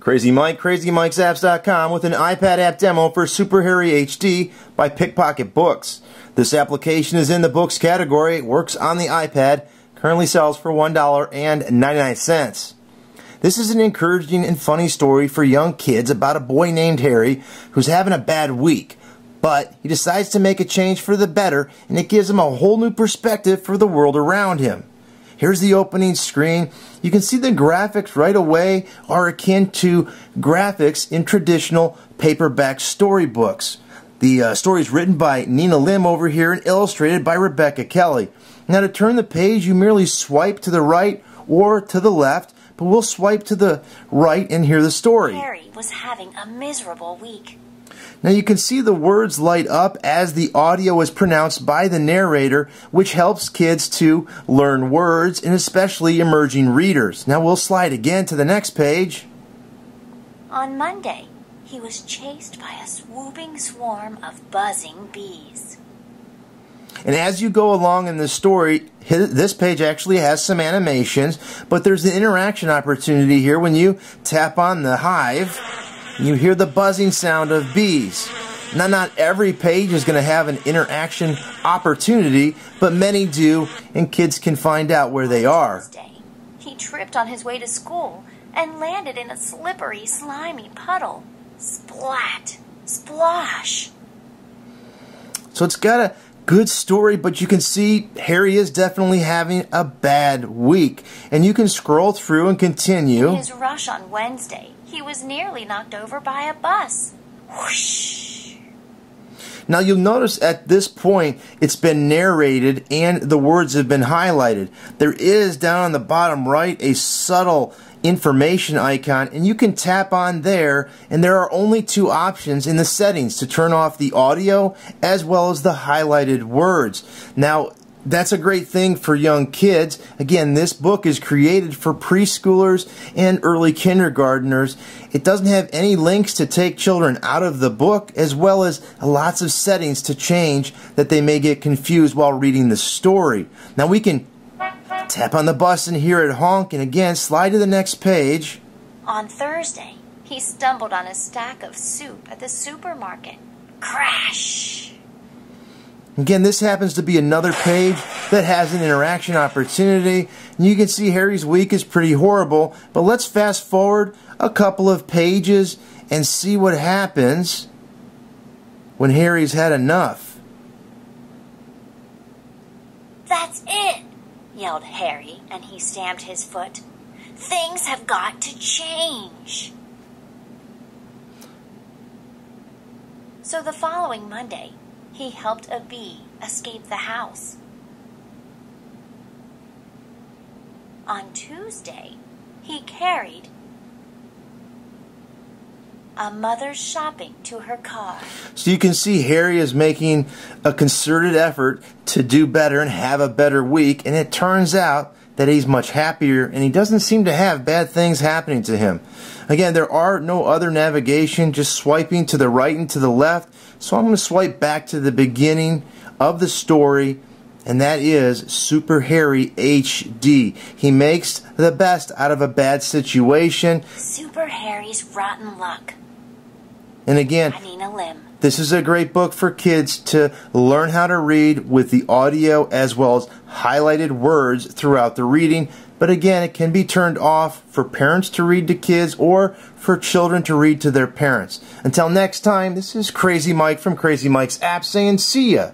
Crazy Mike, CrazyMikesapps.com with an iPad app demo for Super Harry HD by PicPocket Books. This application is in the books category, it works on the iPad, currently sells for $1.99. This is an encouraging and funny story for young kids about a boy named Harry who's having a bad week. But he decides to make a change for the better, and it gives him a whole new perspective for the world around him. Here's the opening screen. You can see the graphics right away are akin to graphics in traditional paperback storybooks. The story is written by Nina Lim over here and illustrated by Rebecca Kelly. Now to turn the page, you merely swipe to the right or to the left, but we'll swipe to the right and hear the story. Harry was having a miserable week. Now you can see the words light up as the audio is pronounced by the narrator, which helps kids to learn words and especially emerging readers. Now we'll slide again to the next page. On Monday, he was chased by a swooping swarm of buzzing bees. And as you go along in the story, this page actually has some animations, but there's an interaction opportunity here when you tap on the hive. You hear the buzzing sound of bees. Now, not every page is going to have an interaction opportunity, but many do, and kids can find out where they are. Tuesday, he tripped on his way to school and landed in a slippery, slimy puddle. Splat! Splosh! So it's got a good story, but you can see Harry is definitely having a bad week. And you can scroll through and continue. In his rush on Wednesday, he was nearly knocked over by a bus. Whoosh! Now you'll notice at this point it's been narrated and the words have been highlighted. There is down on the bottom right a subtle information icon, and you can tap on there, and there are only two options in the settings to turn off the audio as well as the highlighted words. Now that's a great thing for young kids. Again, this book is created for preschoolers and early kindergartners. It doesn't have any links to take children out of the book, as well as lots of settings to change that they may get confused while reading the story. Now we can tap on the bus and hear it honk, and again slide to the next page. On Thursday, he stumbled on a stack of soup at the supermarket. Crash! Again, this happens to be another page that has an interaction opportunity. And you can see Harry's week is pretty horrible, but let's fast forward a couple of pages and see what happens when Harry's had enough. That's it! Yelled Harry, and he stamped his foot. Things have got to change. So the following Monday, he helped a bee escape the house. On Tuesday, he carried a mother's shopping to her car. So you can see Harry is making a concerted effort to do better and have a better week, and it turns out that he's much happier and he doesn't seem to have bad things happening to him. Again, there are no other navigation, just swiping to the right and to the left. So I'm going to swipe back to the beginning of the story, and that is Super Harry HD. He makes the best out of a bad situation. Super Harry's Rotten Luck. And again, Nina Lim. This is a great book for kids to learn how to read with the audio as well as highlighted words throughout the reading. But again, it can be turned off for parents to read to kids or for children to read to their parents. Until next time, this is Crazy Mike from Crazy Mike's App saying see ya.